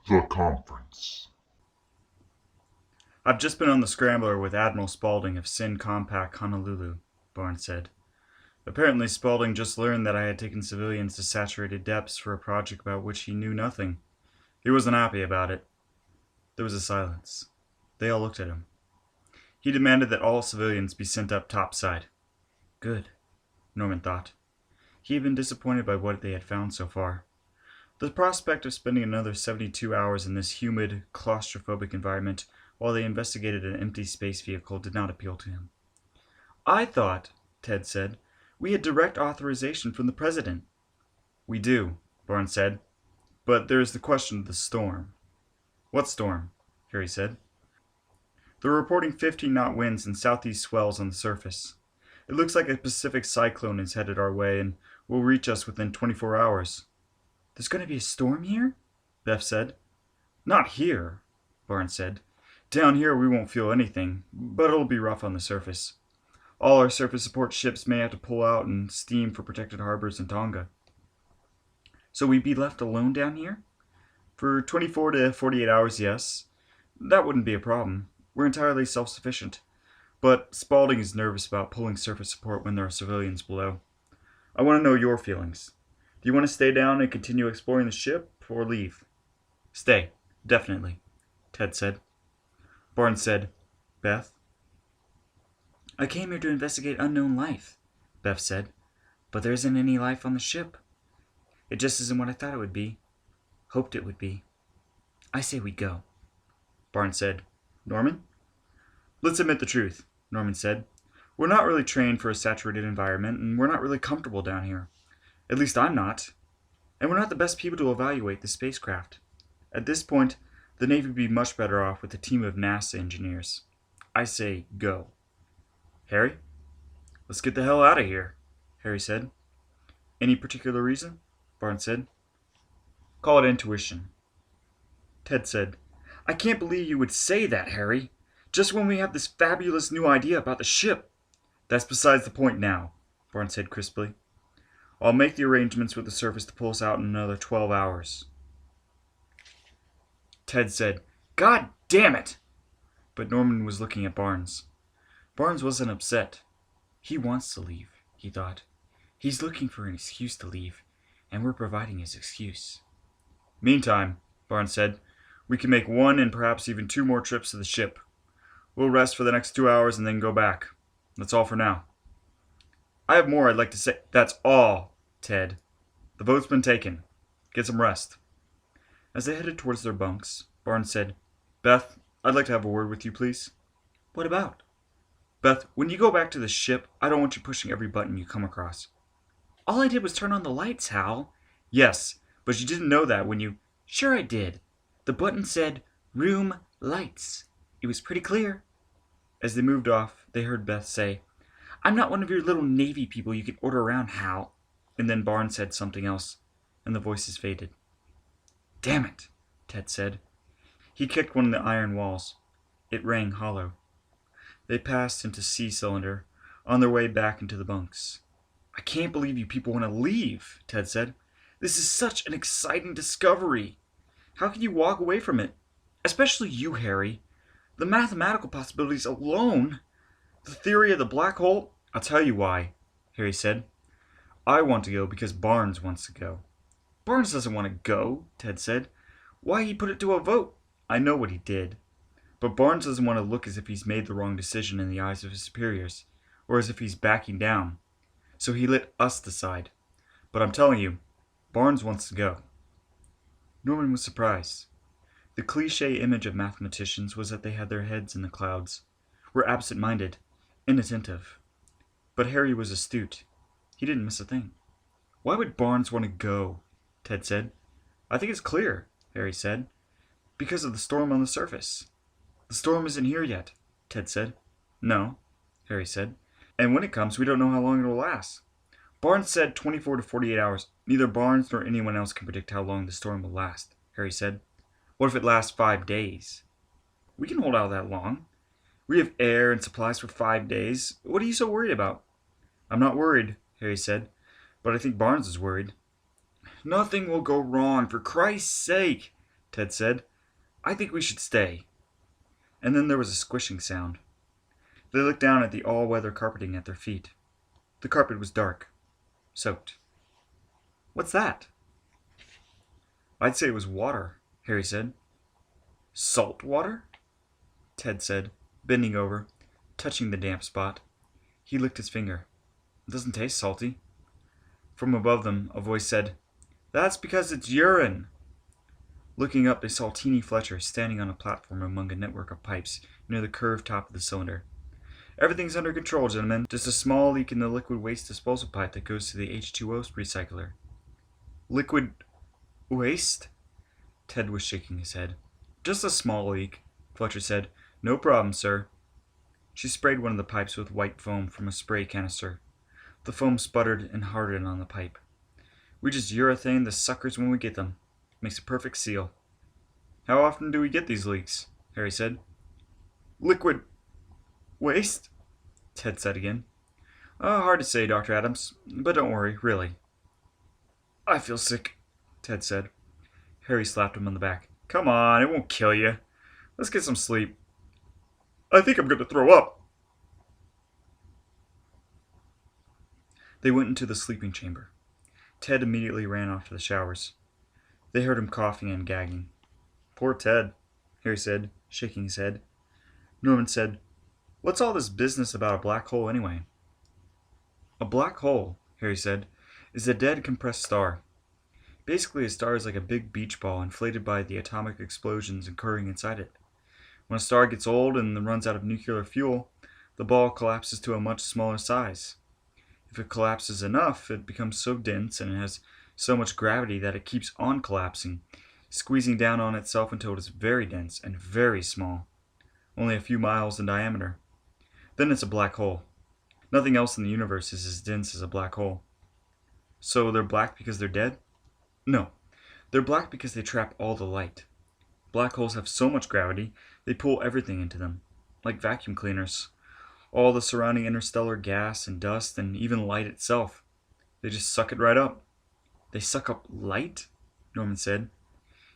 The conference. I've just been on the scrambler with Admiral Spaulding of Sin Compact Honolulu, Barnes said. Apparently, Spaulding just learned that I had taken civilians to saturated depths for a project about which he knew nothing. He wasn't happy about it. There was a silence. They all looked at him. He demanded that all civilians be sent up topside. Good, Norman thought. He had been disappointed by what they had found so far. The prospect of spending another 72 hours in this humid, claustrophobic environment while they investigated an empty space vehicle did not appeal to him. I thought, Ted said, we had direct authorization from the President. We do, Barnes said. But there is the question of the storm. What storm? Harry said. They're reporting 15-knot winds and southeast swells on the surface. It looks like a Pacific cyclone is headed our way and will reach us within 24 hours. There's going to be a storm here? Beth said. Not here, Barnes said. Down here we won't feel anything, but it'll be rough on the surface. All our surface support ships may have to pull out and steam for protected harbors in Tonga. So we'd be left alone down here? For 24 to 48 hours, yes. That wouldn't be a problem. We're entirely self-sufficient. But Spaulding is nervous about pulling surface support when there are civilians below. I want to know your feelings. Do you want to stay down and continue exploring the ship, or leave? Stay, definitely, Ted said. Barnes said, Beth? I came here to investigate unknown life, Beth said, but there isn't any life on the ship. It just isn't what I thought it would be. Hoped it would be. I say we go. Barnes said, Norman? Let's admit the truth, Norman said. We're not really trained for a saturated environment, and we're not really comfortable down here. At least I'm not. And we're not the best people to evaluate the spacecraft. At this point, the Navy would be much better off with a team of NASA engineers. I say go. Harry? Let's get the hell out of here, Harry said. Any particular reason? Barnes said. Call it intuition. Ted said, I can't believe you would say that, Harry. Just when we have this fabulous new idea about the ship. That's besides the point now, Barnes said crisply. I'll make the arrangements with the surface to pull us out in another 12 hours. Ted said, God damn it! But Norman was looking at Barnes. Barnes wasn't upset. He wants to leave, he thought. He's looking for an excuse to leave, and we're providing his excuse. Meantime, Barnes said, we can make 1 and perhaps even 2 more trips to the ship. We'll rest for the next 2 hours and then go back. That's all for now. I have more I'd like to say. That's all, Ted. The vote's been taken. Get some rest. As they headed towards their bunks, Barnes said, Beth, I'd like to have a word with you, please. What about? Beth, when you go back to the ship, I don't want you pushing every button you come across. All I did was turn on the lights, Hal. Yes, but you didn't know that when you... Sure I did. The button said, Room Lights. It was pretty clear. As they moved off, they heard Beth say, I'm not one of your little Navy people you can order around, Hal. And then Barnes said something else, and the voices faded. Damn it, Ted said. He kicked one of the iron walls. It rang hollow. They passed into C cylinder, on their way back into the bunks. I can't believe you people want to leave, Ted said. This is such an exciting discovery. How can you walk away from it? Especially you, Harry. The mathematical possibilities alone. The theory of the black hole. I'll tell you why, Harry said. I want to go because Barnes wants to go. Barnes doesn't want to go, Ted said. Why he put it to a vote? I know what he did. But Barnes doesn't want to look as if he's made the wrong decision in the eyes of his superiors, or as if he's backing down. So he let us decide. But I'm telling you, Barnes wants to go. Norman was surprised. The cliché image of mathematicians was that they had their heads in the clouds, were absent-minded, inattentive. But Harry was astute. He didn't miss a thing. Why would Barnes want to go? Ted said. I think it's clear, Harry said. Because of the storm on the surface. The storm isn't here yet, Ted said. No, Harry said. And when it comes, we don't know how long it will last. Barnes said 24 to 48 hours. Neither Barnes nor anyone else can predict how long the storm will last, Harry said. What if it lasts 5 days? We can hold out that long. We have air and supplies for 5 days. What are you so worried about? I'm not worried, Harry said, but I think Barnes is worried. Nothing will go wrong, for Christ's sake, Ted said. I think we should stay. And then there was a squishing sound. They looked down at the all-weather carpeting at their feet. The carpet was dark, soaked. What's that? I'd say it was water, Harry said. Salt water? Ted said, bending over, touching the damp spot. He licked his finger. It doesn't taste salty. From above them, a voice said, That's because it's urine. Looking up, they saw Teeny Fletcher standing on a platform among a network of pipes near the curved top of the cylinder. Everything's under control, gentlemen. Just a small leak in the liquid waste disposal pipe that goes to the H2O recycler. Liquid waste? Ted was shaking his head. Just a small leak, Fletcher said. No problem, sir. She sprayed one of the pipes with white foam from a spray canister. The foam sputtered and hardened on the pipe. We just urethane the suckers when we get them. Makes a perfect seal. How often do we get these leaks? Harry said. Liquid waste? Ted said again. Hard to say, Dr. Adams, but don't worry, really. I feel sick, Ted said. Harry slapped him on the back. Come on, it won't kill you. Let's get some sleep. I think I'm going to throw up. They went into the sleeping chamber. Ted immediately ran off to the showers. They heard him coughing and gagging. Poor Ted, Harry said, shaking his head. Norman said, What's all this business about a black hole anyway? A black hole, Harry said, is a dead compressed star. Basically, a star is like a big beach ball inflated by the atomic explosions occurring inside it. When a star gets old and runs out of nuclear fuel, the ball collapses to a much smaller size. If it collapses enough, it becomes so dense and it has so much gravity that it keeps on collapsing, squeezing down on itself until it is very dense and very small, only a few miles in diameter. Then it's a black hole. Nothing else in the universe is as dense as a black hole. So they're black because they're dead? No, they're black because they trap all the light. Black holes have so much gravity, they pull everything into them, like vacuum cleaners. All the surrounding interstellar gas and dust and even light itself. They just suck it right up. They suck up light? Norman said.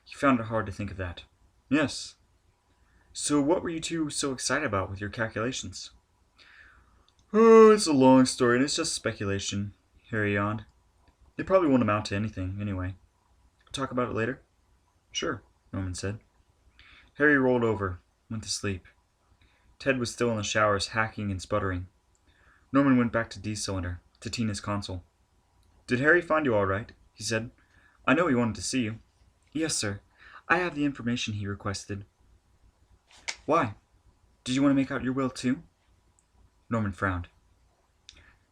He found it hard to think of that. Yes. So what were you two so excited about with your calculations? Oh, it's a long story and it's just speculation, Harry yawned. It probably won't amount to anything, anyway. Talk about it later? Sure, Norman said. Harry rolled over, went to sleep. Ted was still in the showers, hacking and sputtering. Norman went back to D's cylinder, to Tina's console. Did Harry find you all right? He said. I know he wanted to see you. Yes, sir. I have the information he requested. Why? Did you want to make out your will, too? Norman frowned.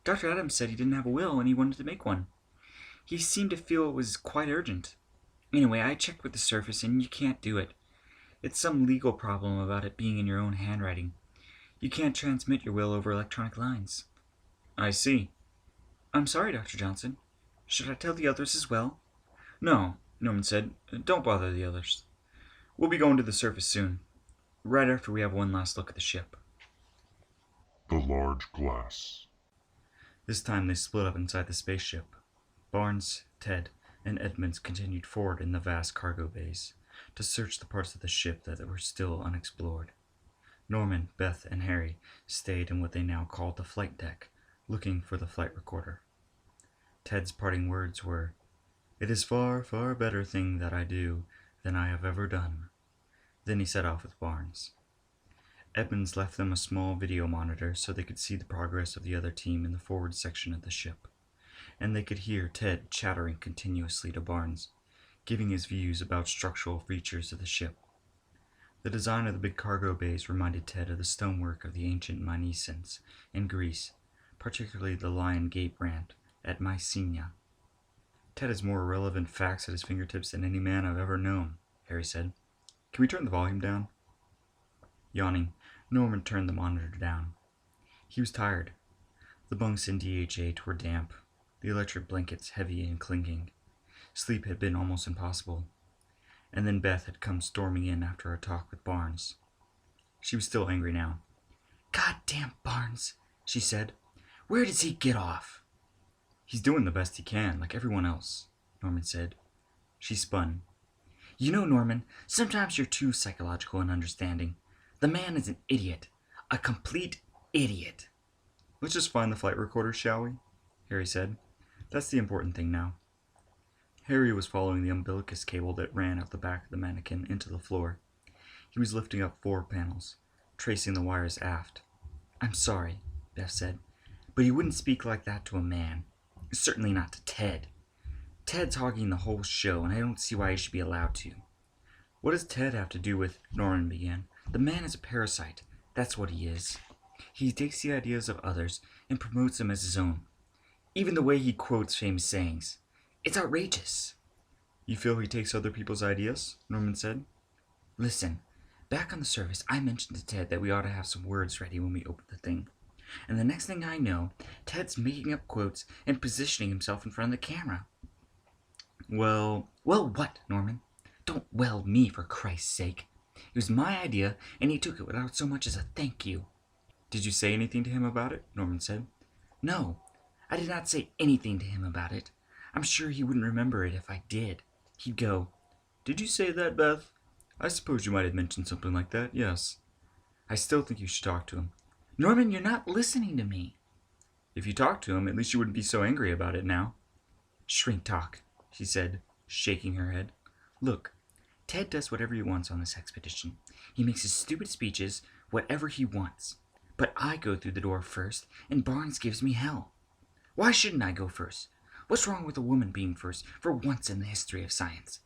Dr. Adams said he didn't have a will and he wanted to make one. He seemed to feel it was quite urgent. Anyway, I checked with the surface and you can't do it. It's some legal problem about it being in your own handwriting. You can't transmit your will over electronic lines. I see. I'm sorry, Dr. Johnson. Should I tell the others as well? No, Norman said. Don't bother the others. We'll be going to the surface soon, right after we have one last look at the ship. The large glass. This time they split up inside the spaceship. Barnes, Ted, and Edmonds continued forward in the vast cargo bays to search the parts of the ship that were still unexplored. Norman, Beth, and Harry stayed in what they now called the flight deck, looking for the flight recorder. Ted's parting words were, "It is far, far better thing that I do than I have ever done." Then he set off with Barnes. Edmonds left them a small video monitor so they could see the progress of the other team in the forward section of the ship, and they could hear Ted chattering continuously to Barnes, giving his views about structural features of the ship. The design of the big cargo bays reminded Ted of the stonework of the ancient Mycenaeans in Greece, particularly the Lion Gate brand at Mycenae. Ted has more relevant facts at his fingertips than any man I've ever known, Harry said. Can we turn the volume down? Yawning, Norman turned the monitor down. He was tired. The bunks in DH-8 were damp, the electric blankets heavy and clinging. Sleep had been almost impossible. And then Beth had come storming in after her talk with Barnes. She was still angry now. "God damn Barnes," she said. "Where does he get off?" "He's doing the best he can, like everyone else," Norman said. She spun. You know, Norman, sometimes you're too psychological and understanding. The man is an idiot. A complete idiot. Let's just find the flight recorder, shall we? Harry said. That's the important thing now. Harry was following the umbilicus cable that ran out the back of the mannequin into the floor. He was lifting up 4 panels, tracing the wires aft. I'm sorry, Beth said, but you wouldn't speak like that to a man. Certainly not to Ted. Ted's hogging the whole show, and I don't see why he should be allowed to. What does Ted have to do with... Norman began. The man is a parasite. That's what he is. He takes the ideas of others and promotes them as his own. Even the way he quotes famous sayings. It's outrageous. You feel he takes other people's ideas? Norman said. Listen, back on the surface, I mentioned to Ted that we ought to have some words ready when we open the thing. And the next thing I know, Ted's making up quotes and positioning himself in front of the camera. Well, what, Norman? Don't well me, for Christ's sake. It was my idea, and he took it without so much as a thank you. Did you say anything to him about it? Norman said. No, I did not say anything to him about it. I'm sure he wouldn't remember it if I did. He'd go, Did you say that, Beth? I suppose you might have mentioned something like that, yes. I still think you should talk to him. Norman, you're not listening to me. If you talked to him, at least you wouldn't be so angry about it now. Shrink talk, she said, shaking her head. Look, Ted does whatever he wants on this expedition. He makes his stupid speeches whatever he wants. But I go through the door first, and Barnes gives me hell. Why shouldn't I go first? What's wrong with a woman being first for once in the history of science?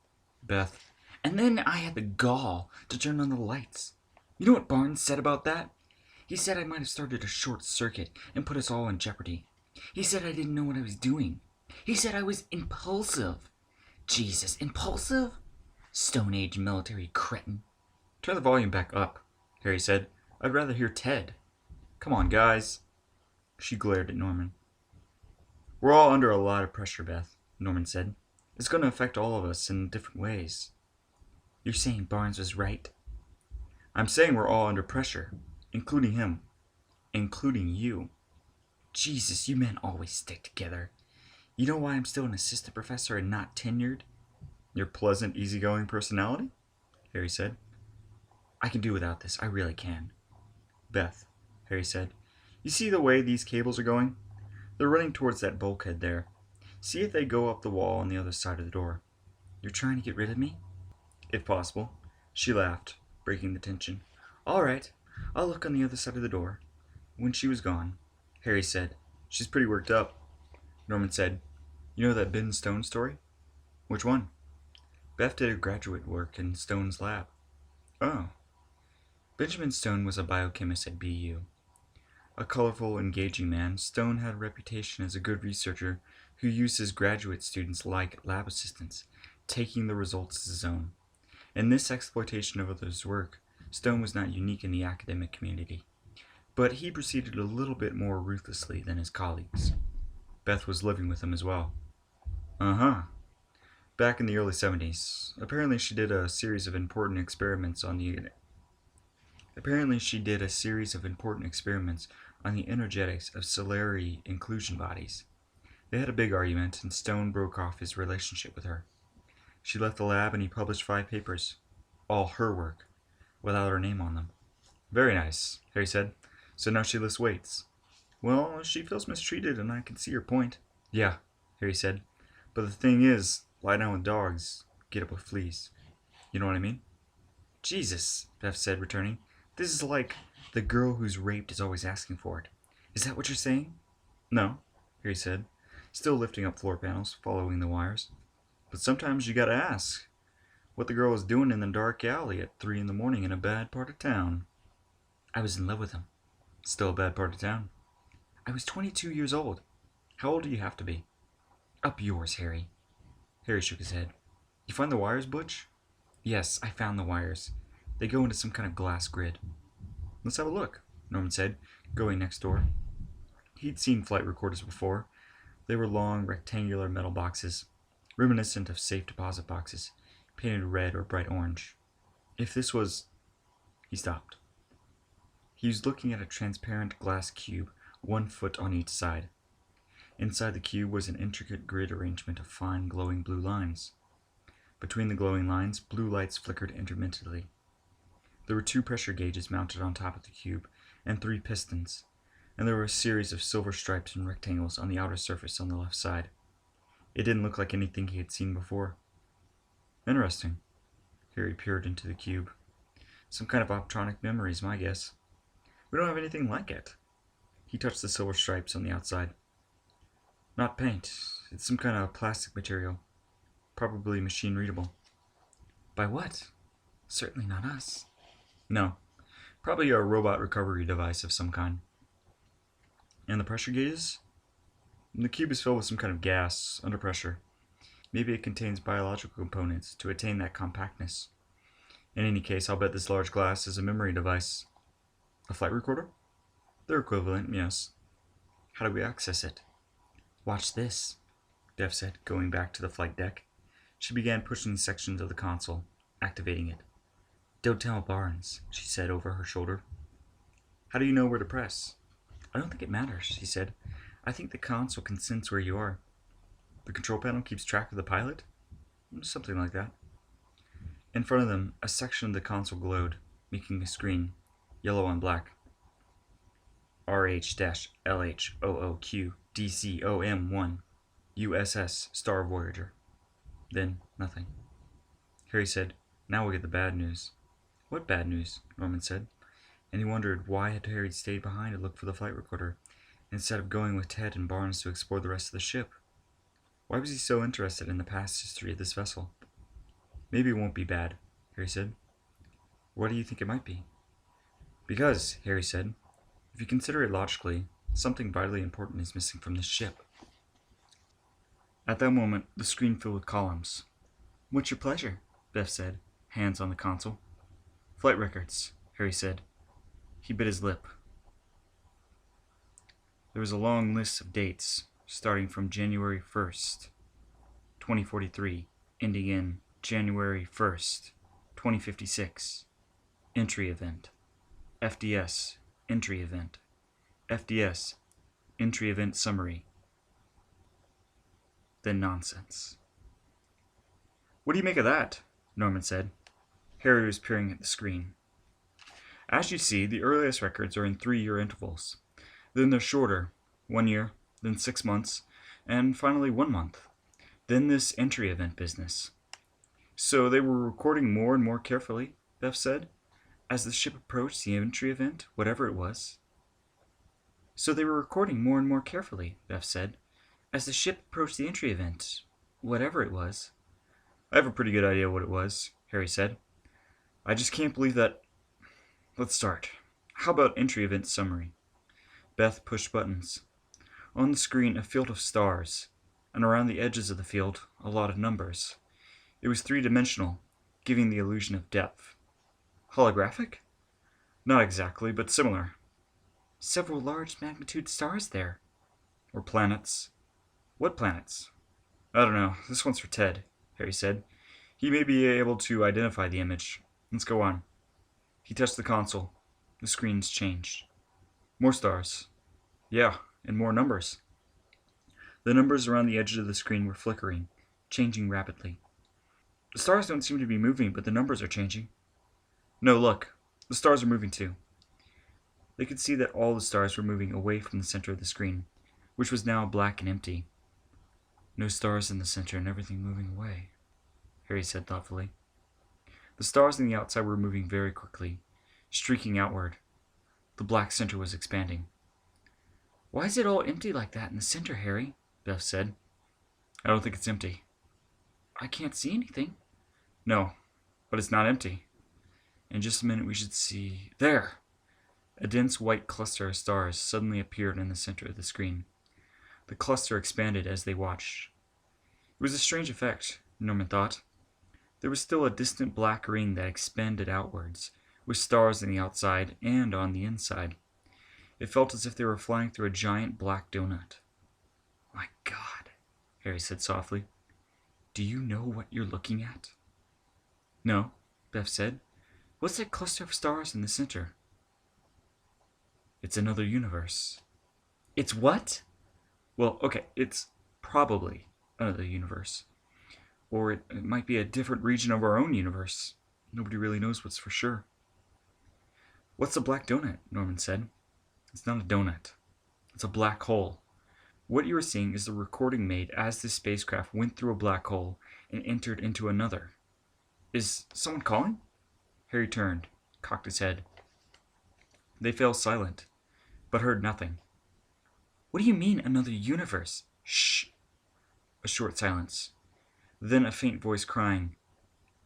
Beth. And then I had the gall to turn on the lights. You know what Barnes said about that? He said I might have started a short circuit and put us all in jeopardy. He said I didn't know what I was doing. He said I was impulsive. Jesus, impulsive? Stone Age military cretin. Turn the volume back up, Harry said. I'd rather hear Ted. Come on, guys. She glared at Norman. We're all under a lot of pressure, Beth, Norman said. It's going to affect all of us in different ways. You're saying Barnes was right? I'm saying we're all under pressure, including him, including you. Jesus, you men always stick together. You know why I'm still an assistant professor and not tenured? Your pleasant, easygoing personality? Harry said. I can do without this, I really can. Beth, Harry said, you see the way these cables are going? They're running towards that bulkhead there. See if they go up the wall on the other side of the door. You're trying to get rid of me? If possible. She laughed, breaking the tension. All right, I'll look on the other side of the door. When she was gone, Harry said, She's pretty worked up. Norman said, You know that Ben Stone story? Which one? Beth did her graduate work in Stone's lab. Oh. Benjamin Stone was a biochemist at BU. A colorful, engaging man, Stone had a reputation as a good researcher who used his graduate students like lab assistants, taking the results as his own. In this exploitation of others' work, Stone was not unique in the academic community, but he proceeded a little bit more ruthlessly than his colleagues. Beth was living with him as well. Back in the early 70s, apparently she did a series of important experiments on the energetics of ciliary inclusion bodies. They had a big argument, and Stone broke off his relationship with her. She left the lab, and he published 5 papers, all her work, without her name on them. Very nice, Harry said. So now she lifts weights. Well, she feels mistreated, and I can see her point. Yeah, Harry said. But the thing is, lie down with dogs, get up with fleas. You know what I mean? Jesus, Beth said, returning. This is like the girl who's raped is always asking for it. Is that what you're saying? No, Harry said, still lifting up floor panels, following the wires. But sometimes you gotta ask what the girl was doing in the dark alley at 3 in the morning in a bad part of town. I was in love with him. Still a bad part of town. I was 22 years old. How old do you have to be? Up yours, Harry. Harry shook his head. You find the wires, Butch? Yes, I found the wires. They go into some kind of glass grid. Let's have a look, Norman said, going next door. He'd seen flight recorders before. They were long, rectangular metal boxes, reminiscent of safe deposit boxes, painted red or bright orange. If this was... He stopped. He was looking at a transparent glass cube, 1 foot on each side. Inside the cube was an intricate grid arrangement of fine, glowing blue lines. Between the glowing lines, blue lights flickered intermittently. There were 2 pressure gauges mounted on top of the cube, and 3 pistons, and there were a series of silver stripes and rectangles on the outer surface on the left side. It didn't look like anything he had seen before. Interesting. Harry peered into the cube. Some kind of optronic memory is my guess. We don't have anything like it. He touched the silver stripes on the outside. Not paint. It's some kind of plastic material. Probably machine readable. By what? Certainly not us. No. Probably a robot recovery device of some kind. And the pressure gauges? The cube is filled with some kind of gas under pressure. Maybe it contains biological components to attain that compactness. In any case, I'll bet this large glass is a memory device. A flight recorder? They're equivalent, yes. How do we access it? Watch this, Dev said, going back to the flight deck. She began pushing sections of the console, activating it. Don't tell Barnes, she said over her shoulder. How do you know where to press? I don't think it matters, she said. I think the console can sense where you are. The control panel keeps track of the pilot? Something like that. In front of them, a section of the console glowed, making a screen, yellow on black. RH-LH00Q DCOM1 USS Star Voyager. Then, nothing. Harry said, now we'll get the bad news. What bad news? Norman said, and he wondered why had Harry stayed behind to look for the flight recorder, instead of going with Ted and Barnes to explore the rest of the ship. Why was he so interested in the past history of this vessel? Maybe it won't be bad, Harry said. What do you think it might be? Because, Harry said, if you consider it logically, something vitally important is missing from this ship. At that moment, the screen filled with columns. What's your pleasure? Beth said, hands on the console. Flight records, Harry said. He bit his lip. There was a long list of dates, starting from January 1st, 2043, ending in January 1st, 2056. Entry event. FDS, entry event. FDS, entry event summary. Then nonsense. What do you make of that? Norman said. Harry was peering at the screen. As you see, the earliest records are in 3-year intervals. Then they're shorter, 1 year, then 6 months, and finally 1 month. Then this entry event business. So they were recording more and more carefully, Beth said, as the ship approached the entry event, whatever it was. So they were recording more and more carefully, Beth said, as the ship approached the entry event, whatever it was. I have a pretty good idea what it was, Harry said. I just can't believe that... Let's start. How about entry event summary? Beth pushed buttons. On the screen, a field of stars, and around the edges of the field, a lot of numbers. It was 3-dimensional, giving the illusion of depth. Holographic? Not exactly, but similar. Several large magnitude stars there. Or planets. What planets? I don't know. This one's for Ted, Harry said. He may be able to identify the image. Let's go on. He touched the console. The screens changed. More stars. Yeah, and more numbers. The numbers around the edges of the screen were flickering, changing rapidly. The stars don't seem to be moving, but the numbers are changing. No, look. The stars are moving too. They could see that all the stars were moving away from the center of the screen, which was now black and empty. No stars in the center and everything moving away, Harry said thoughtfully. The stars on the outside were moving very quickly, streaking outward. The black center was expanding. Why is it all empty like that in the center, Harry? Beth said. I don't think it's empty. I can't see anything. No, but it's not empty. In just a minute we should see... There! A dense white cluster of stars suddenly appeared in the center of the screen. The cluster expanded as they watched. It was a strange effect, Norman thought. There was still a distant black ring that expanded outwards, with stars on the outside and on the inside. It felt as if they were flying through a giant black donut. My God, Harry said softly. Do you know what you're looking at? No, Beth said. What's that cluster of stars in the center? It's another universe. It's what? Well, okay, it's probably another universe. Or it might be a different region of our own universe. Nobody really knows what's for sure. What's a black donut? Norman said. It's not a donut. It's a black hole. What you are seeing is the recording made as this spacecraft went through a black hole and entered into another. Is someone calling? Harry turned, cocked his head. They fell silent, but heard nothing. What do you mean, another universe? Shh! A short silence. Then a faint voice crying,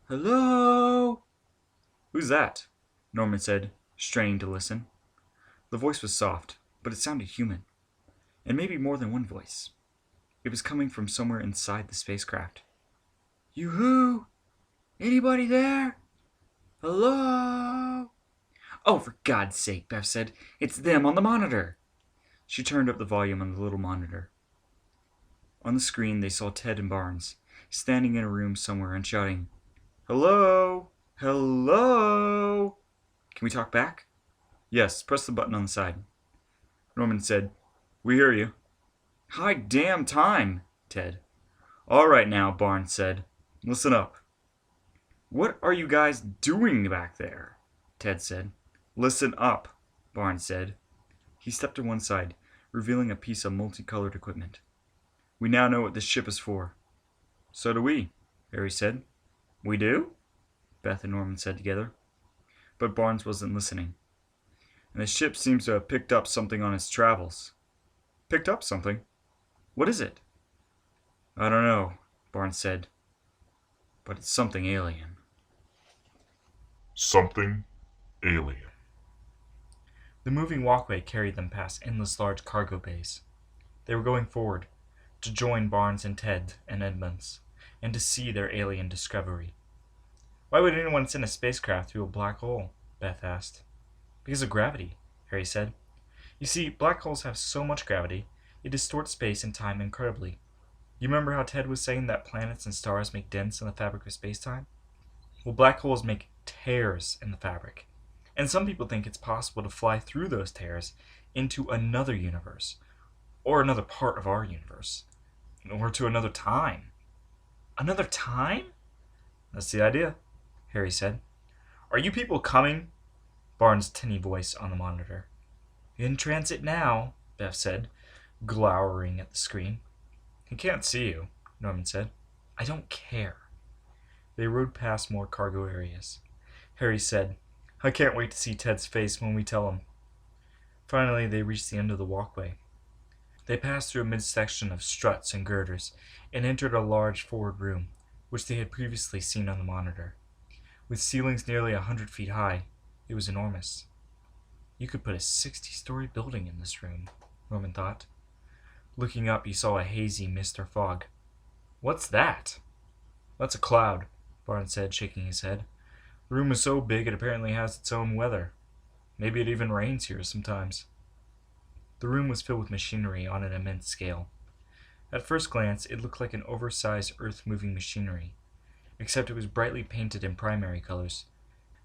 Hello? Who's that? Norman said, straining to listen. The voice was soft, but it sounded human. And maybe more than one voice. It was coming from somewhere inside the spacecraft. Yoo-hoo! Anybody there? Hello? Oh, for God's sake, Beth said. It's them on the monitor. She turned up the volume on the little monitor. On the screen, they saw Ted and Barnes, standing in a room somewhere and shouting, Hello? Hello? Can we talk back? Yes, press the button on the side. Norman said, We hear you. High damn time, Ted. All right now, Barnes said. Listen up. What are you guys doing back there? Ted said. Listen up, Barnes said. He stepped to one side, revealing a piece of multicolored equipment. We now know what this ship is for. So do we, Harry said. We do? Beth and Norman said together. But Barnes wasn't listening. And the ship seems to have picked up something on its travels. Picked up something? What is it? I don't know, Barnes said. But it's something alien. Something alien. The moving walkway carried them past endless large cargo bays. They were going forward, to join Barnes and Ted and Edmunds, and to see their alien discovery. Why would anyone send a spacecraft through a black hole? Beth asked. Because of gravity, Harry said. You see, black holes have so much gravity, it distorts space and time incredibly. You remember how Ted was saying that planets and stars make dents in the fabric of space-time? Well, black holes make tears in the fabric. And some people think it's possible to fly through those tears into another universe, or another part of our universe, or to another time. Another time? That's the idea, Harry said. Are you people coming? Barnes' tinny voice on the monitor. In transit now, Beth said, glowering at the screen. He can't see you, Norman said. I don't care. They rode past more cargo areas. Harry said, I can't wait to see Ted's face when we tell him. Finally, they reached the end of the walkway. They passed through a midsection of struts and girders and entered a large forward room, which they had previously seen on the monitor. With ceilings nearly 100 feet high, it was enormous. You could put a 60-story building in this room, Norman thought. Looking up, he saw a hazy mist or fog. What's that? That's a cloud, Barnes said, shaking his head. The room is so big it apparently has its own weather. Maybe it even rains here sometimes. The room was filled with machinery on an immense scale. At first glance, it looked like an oversized earth-moving machinery, except it was brightly painted in primary colors.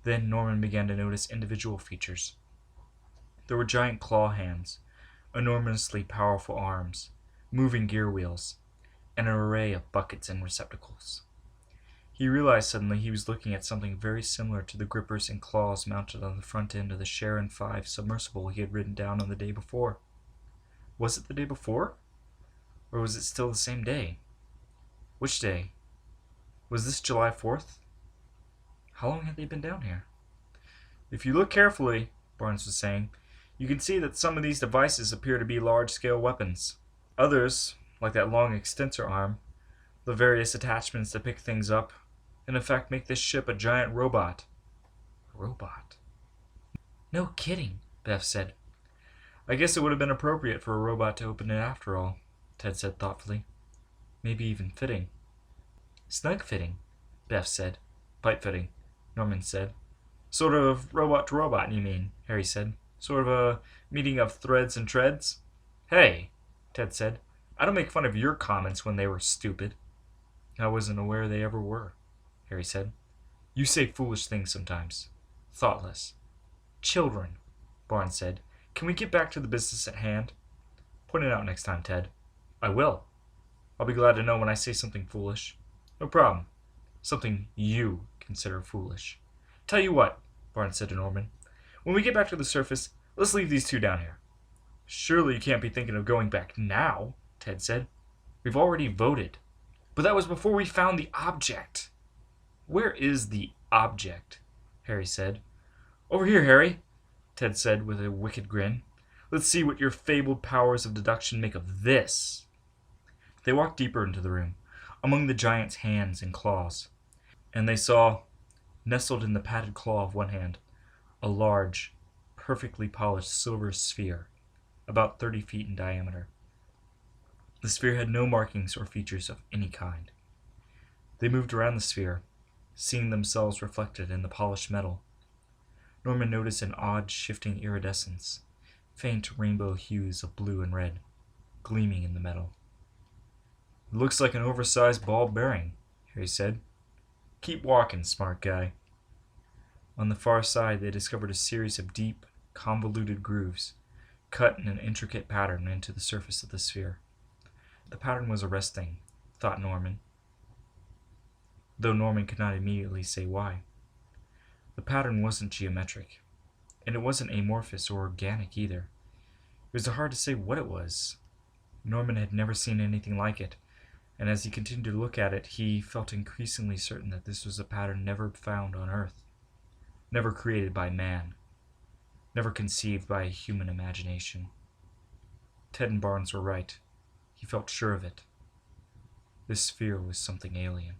Then Norman began to notice individual features. There were giant claw hands, enormously powerful arms, moving gear wheels, and an array of buckets and receptacles. He realized suddenly he was looking at something very similar to the grippers and claws mounted on the front end of the Sharon 5 submersible he had written down on the day before. Was it the day before? Or was it still the same day? Which day? Was this July 4th? How long had they been down here? If you look carefully, Barnes was saying, you can see that some of these devices appear to be large-scale weapons. Others, like that long extensor arm, the various attachments to pick things up, in effect make this ship a giant robot. Robot? No kidding, Beth said. I guess it would have been appropriate for a robot to open it after all, Ted said thoughtfully. Maybe even fitting. Snug fitting, Beth said. Pipe fitting, Norman said. Sort of robot to robot, you mean, Harry said. Sort of a meeting of threads and treads? Hey, Ted said. I don't make fun of your comments when they were stupid. I wasn't aware they ever were, Harry said. You say foolish things sometimes. Thoughtless. Children, Barnes said. Can we get back to the business at hand? Point it out next time, Ted. I will. I'll be glad to know when I say something foolish. No problem. Something you consider foolish. Tell you what, Barnes said to Norman. When we get back to the surface, let's leave these two down here. Surely you can't be thinking of going back now, Ted said. We've already voted. But that was before we found the object. Where is the object? Harry said. Over here, Harry, Ted said with a wicked grin. Let's see what your fabled powers of deduction make of this. They walked deeper into the room, among the giant's hands and claws, and they saw, nestled in the padded claw of one hand, a large, perfectly polished silver sphere, about 30 feet in diameter. The sphere had no markings or features of any kind. They moved around the sphere, seeing themselves reflected in the polished metal. Norman noticed an odd shifting iridescence, faint rainbow hues of blue and red, gleaming in the metal. It looks like an oversized ball bearing, Harry said. Keep walking, smart guy. On the far side, they discovered a series of deep, convoluted grooves, cut in an intricate pattern into the surface of the sphere. The pattern was arresting, thought Norman, though Norman could not immediately say why. The pattern wasn't geometric, and it wasn't amorphous or organic either. It was hard to say what it was. Norman had never seen anything like it, and as he continued to look at it, he felt increasingly certain that this was a pattern never found on Earth, never created by man, never conceived by a human imagination. Ted and Barnes were right. He felt sure of it. This sphere was something alien.